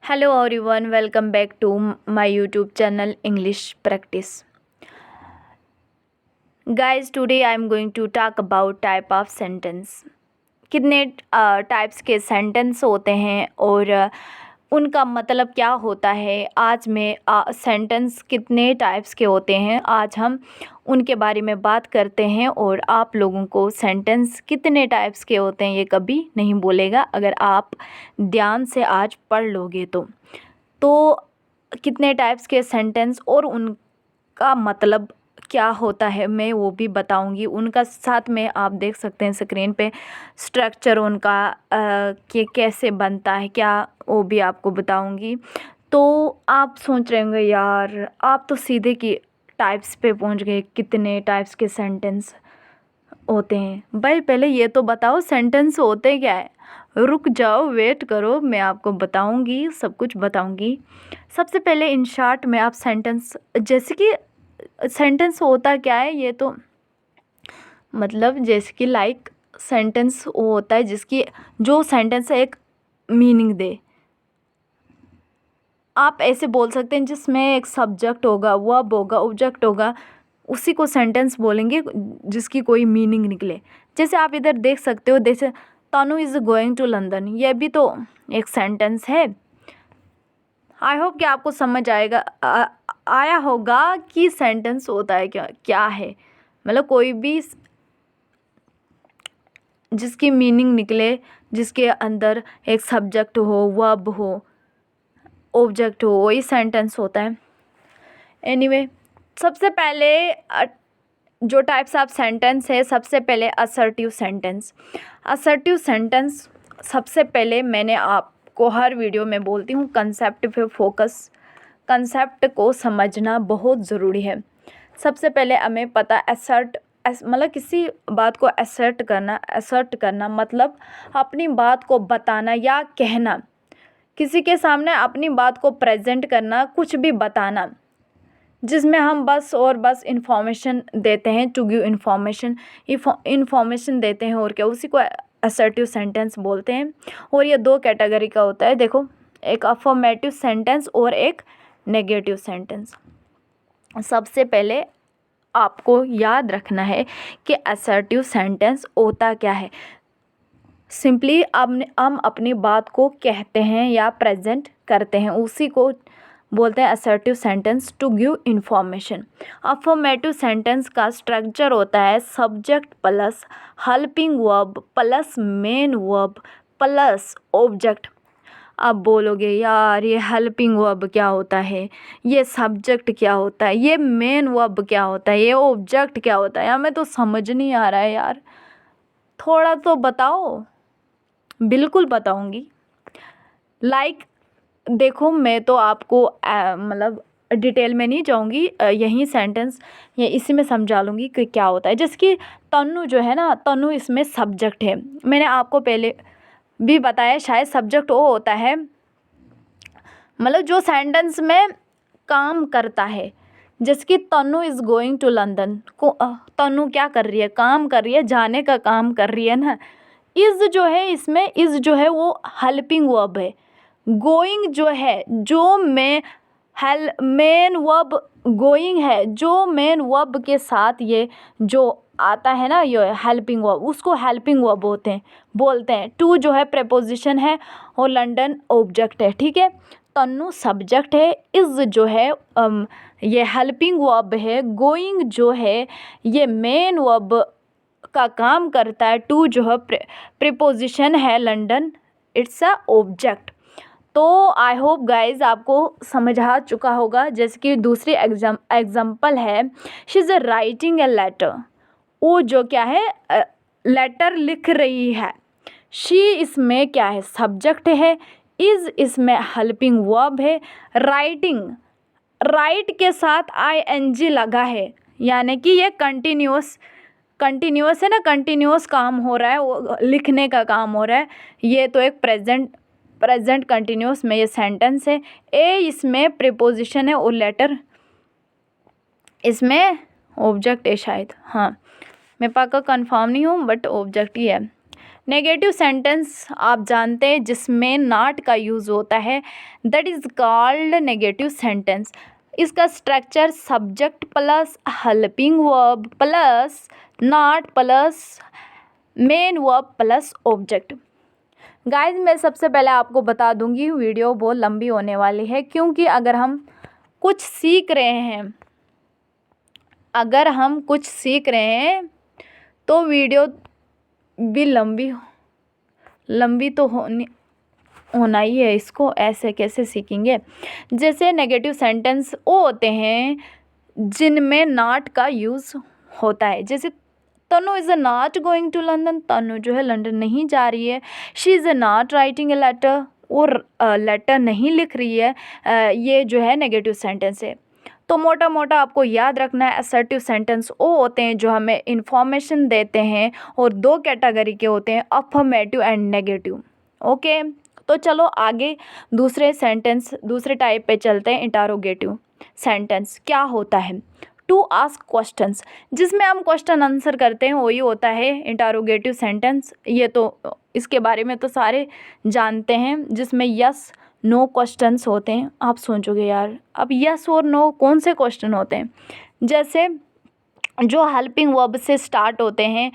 Hello everyone, welcome back to my YouTube channel English Practice. Guys, today I am going to talk about type of sentence. कितने types के sentence होते हैं और उनका मतलब क्या होता है। आज मैं सेंटेंस कितने टाइप्स के होते हैं आज हम उनके बारे में बात करते हैं। और आप लोगों को सेंटेंस कितने टाइप्स के होते हैं ये कभी नहीं बोलेगा अगर आप ध्यान से आज पढ़ लोगे तो कितने टाइप्स के सेंटेंस और उनका मतलब क्या होता है मैं वो भी बताऊंगी। उनका साथ में आप देख सकते हैं स्क्रीन पे स्ट्रक्चर उनका कि कैसे बनता है क्या वो भी आपको बताऊंगी। तो आप सोच रहे होंगे यार आप तो सीधे की टाइप्स पे पहुंच गए, कितने टाइप्स के सेंटेंस होते हैं। भाई पहले ये तो बताओ सेंटेंस होते क्या है। रुक जाओ, वेट करो, मैं आपको बताऊंगी, सब कुछ बताऊंगी। सबसे पहले इन शॉर्ट में आप सेंटेंस, जैसे कि सेंटेंस होता क्या है ये तो मतलब जैसे कि लाइक सेंटेंस वो होता है जिसकी जो सेंटेंस एक मीनिंग दे। आप ऐसे बोल सकते हैं जिसमें एक सब्जेक्ट होगा, वर्ब होगा, ऑब्जेक्ट होगा, उसी को सेंटेंस बोलेंगे जिसकी कोई मीनिंग निकले। जैसे आप इधर देख सकते हो, जैसे Tanu is going to London, यह भी तो एक सेंटेंस है। आई होप कि आपको समझ आया होगा कि सेंटेंस होता है क्या है। मतलब कोई भी जिसकी मीनिंग निकले, जिसके अंदर एक सब्जेक्ट हो, वर्ब हो, ऑब्जेक्ट हो, वही सेंटेंस होता है। एनीवे सबसे पहले जो टाइप्स ऑफ सेंटेंस है, सबसे पहले असर्टिव सेंटेंस। असर्टिव सेंटेंस सबसे पहले मैंने आपको हर वीडियो में बोलती हूँ कंसेप्ट पे फोकस, कंसेप्ट को समझना बहुत ज़रूरी है। सबसे पहले हमें पता मतलब किसी बात को असर्ट करना मतलब अपनी बात को बताना या कहना, किसी के सामने अपनी बात को प्रेजेंट करना, कुछ भी बताना जिसमें हम बस और बस इंफॉर्मेशन देते हैं, टू गिव इंफॉर्मेशन देते हैं और क्या, उसी को असर्टिव सेंटेंस बोलते हैं। और ये दो कैटेगरी का होता है, देखो, एक अफर्मेटिव सेंटेंस और एक नेगेटिव सेंटेंस। सबसे पहले आपको याद रखना है कि असर्टिव सेंटेंस होता क्या है। सिंपली हम अपनी बात को कहते हैं या प्रेजेंट करते हैं, उसी को बोलते हैं assertive sentence, to give information. Affirmative sentence का स्ट्रक्चर होता है subject plus helping verb plus main verb plus object. आप बोलोगे यार ये हेल्पिंग वर्ब क्या होता है, ये सब्जेक्ट क्या होता है, ये मेन वर्ब क्या होता है, ये ऑब्जेक्ट क्या होता है, हमें तो समझ नहीं आ रहा है यार, थोड़ा तो बताओ। बिल्कुल बताऊंगी। लाइक देखो मैं तो आपको मतलब डिटेल में नहीं जाऊंगी, यही सेंटेंस ये इसी में समझा लूँगी कि क्या होता है। जैसे कि तनु जो है ना, तनु इसमें सब्जेक्ट है। मैंने आपको पहले भी बताया शायद, सब्जेक्ट वो होता है मतलब जो सेंटेंस में काम करता है। जैसे कि तनु इज़ गोइंग टू लंदन को, तनु क्या कर रही है, काम कर रही है, जाने का काम कर रही है ना। इज़ जो है, इसमें इज़ जो है वो हेल्पिंग वर्ब है। गोइंग जो है, जो मेन वर्ब गोइंग है, जो मेन वर्ब के साथ ये जो आता है ना, ये हेल्पिंग वर्ब, उसको हेल्पिंग वर्ब बोलते हैं। टू जो है प्रेपोजिशन है और लंदन ऑब्जेक्ट है, ठीक है। तन्नू सब्जेक्ट है, इज़ जो है ये हेल्पिंग वर्ब है, गोइंग जो है ये मेन वर्ब का काम करता है, टू जो है प्रीपोजिशन है, लंदन इट्स अ ऑब्जेक्ट। तो आई होप गाइज आपको समझ आ चुका होगा। जैसे कि दूसरी एग्जाम्पल है, she is writing a letter, वो जो क्या है लेटर लिख रही है। शी इसमें क्या है, सब्जेक्ट है, इज़ इसमें हेल्पिंग वर्ब है, राइटिंग, राइट के साथ ing लगा है, यानी कि ये कंटिन्यूस है ना, कंटिन्यूस काम हो रहा है, वो लिखने का काम हो रहा है। ये तो एक प्रेजेंट कंटिन्यूस में ये सेंटेंस है। ए इसमें प्रीपोजिशन है और लेटर इसमें ऑब्जेक्ट है शायद, हाँ मैं पक्का कंफर्म नहीं हूँ बट ऑब्जेक्ट ही है। नेगेटिव सेंटेंस आप जानते हैं जिसमें नॉट का यूज़ होता है, that is called negative sentence. इसका structure subject plus helping verb plus not plus main verb plus object. Guys मैं सबसे पहले आपको बता दूंगी, वीडियो बहुत लंबी होने वाली है, क्योंकि अगर हम कुछ सीख रहे हैं तो वीडियो भी लंबी तो होना ही है। इसको ऐसे कैसे सीखेंगे? जैसे नेगेटिव सेंटेंस वो होते हैं जिनमें नॉट का यूज़ होता है। जैसे Tanu is not going to London, Tanu जो है लंदन नहीं जा रही है। She is not writing a letter, और लेटर नहीं लिख रही है। ये जो है नेगेटिव सेंटेंस है। तो मोटा मोटा आपको याद रखना है, असर्टिव सेंटेंस वो होते हैं जो हमें इंफॉर्मेशन देते हैं, और दो कैटेगरी के होते हैं, अफर्मेटिव एंड नेगेटिव। ओके, तो चलो आगे दूसरे टाइप पे चलते हैं। इंटरोगेटिव सेंटेंस क्या होता है? टू आस्क क्वेश्चंस, जिसमें हम क्वेश्चन आंसर करते हैं, वही होता है इंटरोगेटिव सेंटेंस। ये तो इसके बारे में तो सारे जानते हैं, जिसमें यस नो क्वेश्चंस होते हैं। आप सोचोगे यार अब यस और नो कौन से क्वेश्चन होते हैं? जैसे जो हेल्पिंग वर्ब से स्टार्ट होते हैं,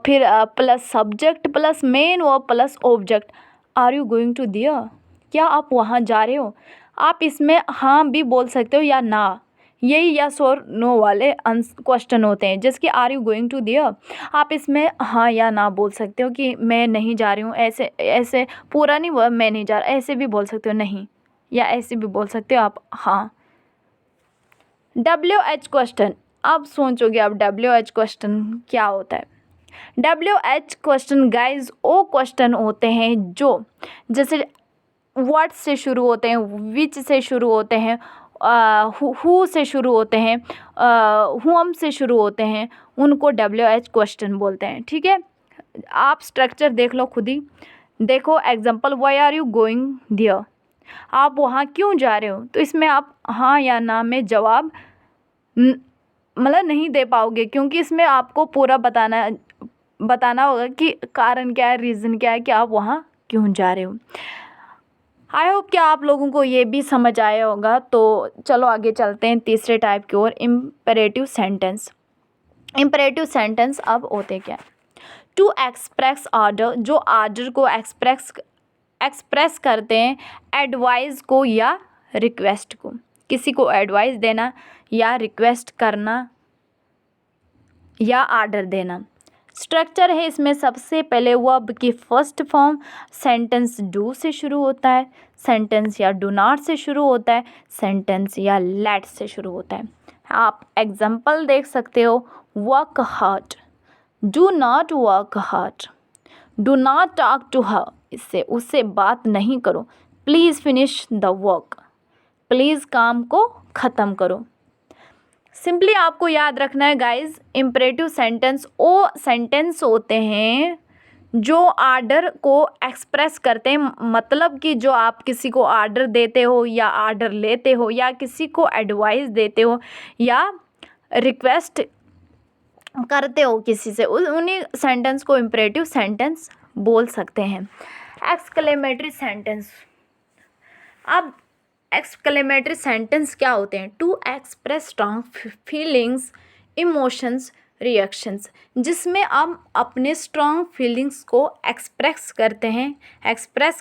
फिर plus subject plus main verb plus object. Are you going to there, क्या आप वहाँ जा रहे हो? आप इसमें हाँ भी बोल सकते हो या ना, यही यस और नो वाले क्वेश्चन होते हैं। जैसे कि are you going to there, आप इसमें हाँ या ना बोल सकते हो कि मैं नहीं जा रही हूँ। ऐसे पूरा नहीं हुआ मैं नहीं जा रहा, ऐसे भी बोल सकते हो नहीं, या ऐसे भी बोल सकते हो आप हाँ। WH क्वेश्चन, आप सोचोगे अब WH क्वेश्चन क्या होता है? WH क्वेश्चन गाइज वो क्वेश्चन होते हैं जो जैसे व्हाट से शुरू होते हैं, विच से शुरू होते हैं, हु से शुरू होते हैं, हुम से शुरू होते हैं, उनको WH क्वेश्चन बोलते हैं। ठीक है, आप स्ट्रक्चर देख लो खुद ही। देखो example, why are you going there, आप वहाँ क्यों जा रहे हो? तो इसमें आप हाँ या ना में जवाब मतलब नहीं दे पाओगे, क्योंकि इसमें आपको पूरा बताना होगा कि कारण क्या है, रीज़न क्या है कि आप वहाँ क्यों जा रहे हो। आई होप कि आप लोगों को ये भी समझ आया होगा। तो चलो आगे चलते हैं तीसरे टाइप की ओर, इम्पेरेटिव सेंटेंस। इम्पेरेटिव सेंटेंस अब होते क्या? टू एक्सप्रेस ऑर्डर, जो ऑर्डर को एक्सप्रेस करते हैं, एडवाइस को या रिक्वेस्ट को। किसी को एडवाइस देना या रिक्वेस्ट करना या ऑर्डर देना। स्ट्रक्चर है इसमें सबसे पहले वर्ब की फर्स्ट फॉर्म, सेंटेंस डू से शुरू होता है, सेंटेंस या डू नॉट से शुरू होता है, सेंटेंस या लेट से शुरू होता है। आप एग्जांपल देख सकते हो, work hard, do not work hard, do not talk to her, इससे उससे बात नहीं करो, please finish the work, please काम को ख़त्म करो। सिंपली आपको याद रखना है गाइज, इम्परेटिव सेंटेंस वो सेंटेंस होते हैं जो आर्डर को एक्सप्रेस करते हैं। मतलब कि जो आप किसी को आर्डर देते हो या आर्डर लेते हो या किसी को एडवाइस देते हो या रिक्वेस्ट करते हो किसी से, उन्हीं सेंटेंस को इम्परेटिव सेंटेंस बोल सकते हैं। एक्सक्लेमेटरी सेंटेंस, अब एक्सक्लेमेटरी सेंटेंस क्या होते हैं? To express strong feelings, emotions, reactions, जिसमें हम अपने स्ट्रॉन्ग फीलिंग्स को एक्सप्रेस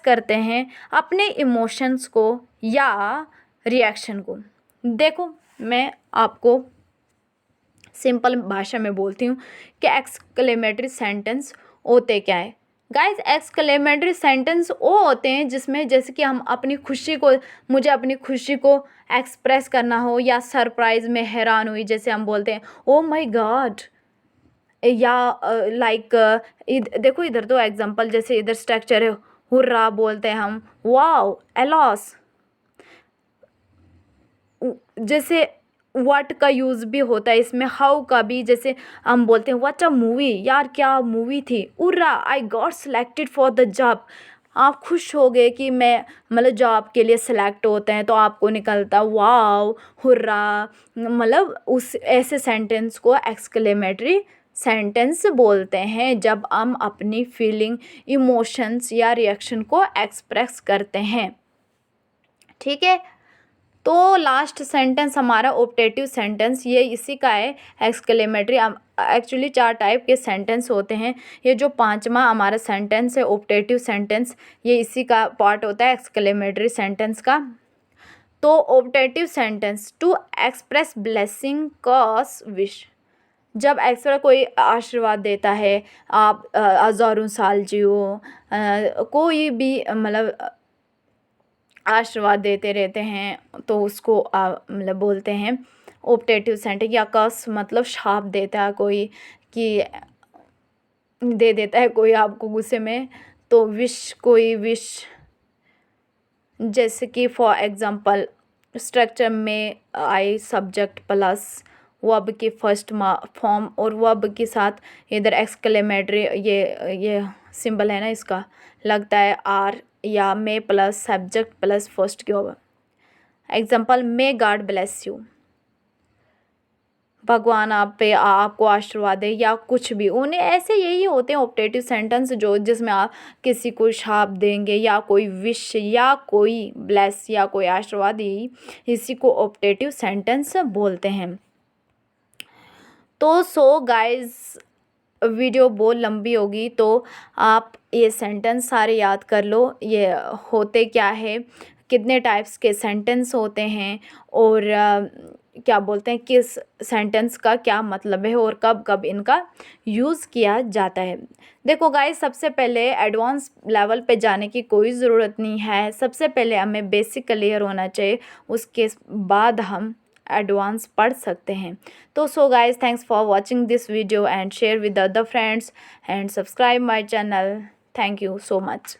करते हैं अपने इमोशंस को या रिएक्शन को। देखो मैं आपको सिंपल भाषा में बोलती हूँ कि एक्सक्लेमेटरी सेंटेंस होते क्या है। गाइस एक्सक्लेमेटरी सेंटेंस वो होते हैं जिसमें जैसे कि हम मुझे अपनी खुशी को एक्सप्रेस करना हो, या सरप्राइज़ में हैरान हुई, जैसे हम बोलते हैं ओ माय गॉड, या लाइक देखो इधर तो एग्जांपल, जैसे इधर स्ट्रक्चर है, हुर्रा बोलते हैं हम, वाओ, एलॉस, जैसे व्हाट का यूज़ भी होता है इसमें, हाउ का भी, जैसे हम बोलते हैं व्हाट अ मूवी, यार क्या मूवी थी, Urra I got selected for the job, आप खुश हो गए कि मैं मतलब जॉब के लिए सिलेक्ट होते हैं, तो आपको निकलता वाओ, हुर्रा। मतलब उस ऐसे सेंटेंस को एक्सक्लेमेटरी सेंटेंस बोलते हैं जब हम अपनी फीलिंग, इमोशंस या रिएक्शन को एक्सप्रेस करते हैं। ठीक है, तो लास्ट सेंटेंस हमारा ऑप्टेटिव सेंटेंस, ये इसी का है, एक्सक्लेमेटरी। एक्चुअली 4 टाइप के सेंटेंस होते हैं, ये जो 5वां हमारा सेंटेंस है ऑप्टेटिव सेंटेंस, ये इसी का पार्ट होता है एक्सक्लेमेटरी सेंटेंस का। तो optative sentence, to express blessing cause wish, जब एक्स्ट्रा कोई आशीर्वाद देता है, आप हज़ारों साल जियो, कोई भी मतलब आशीर्वाद देते रहते हैं तो उसको मतलब बोलते हैं ऑप्टेटिव सेंटेंस। या कस मतलब शाप देता है कोई, कि दे देता है कोई आपको गुस्से में, तो विश, कोई विश, जैसे कि फॉर एग्जांपल स्ट्रक्चर में आई सब्जेक्ट प्लस वर्ब की फर्स्ट फॉर्म और वर्ब के साथ इधर एक्सक्लेमेटरी ये सिंबल है ना, इसका लगता है आर, या मे प्लस सब्जेक्ट प्लस फर्स्ट की verb. Example, may God bless you, भगवान आप पे आपको आशीर्वाद दे, या कुछ भी, उन्हें ऐसे यही होते हैं ऑप्टेटिव सेंटेंस जो जिसमें आप किसी को शाप देंगे या कोई विश या कोई ब्लेस या कोई आशीर्वाद, यही इसी को ऑप्टेटिव सेंटेंस बोलते हैं। तो सो गाइज, वीडियो बहुत लंबी होगी तो आप ये सेंटेंस सारे याद कर लो, ये होते क्या है, कितने टाइप्स के सेंटेंस होते हैं, और क्या बोलते हैं, किस सेंटेंस का क्या मतलब है और कब कब इनका यूज़ किया जाता है। देखो गाइस, सबसे पहले एडवांस लेवल पे जाने की कोई ज़रूरत नहीं है, सबसे पहले हमें बेसिक क्लियर होना चाहिए, उसके बाद हम एडवांस पढ़ सकते हैं। तो so guys, thanks for watching this video and share with other friends and subscribe my channel. Thank you so much.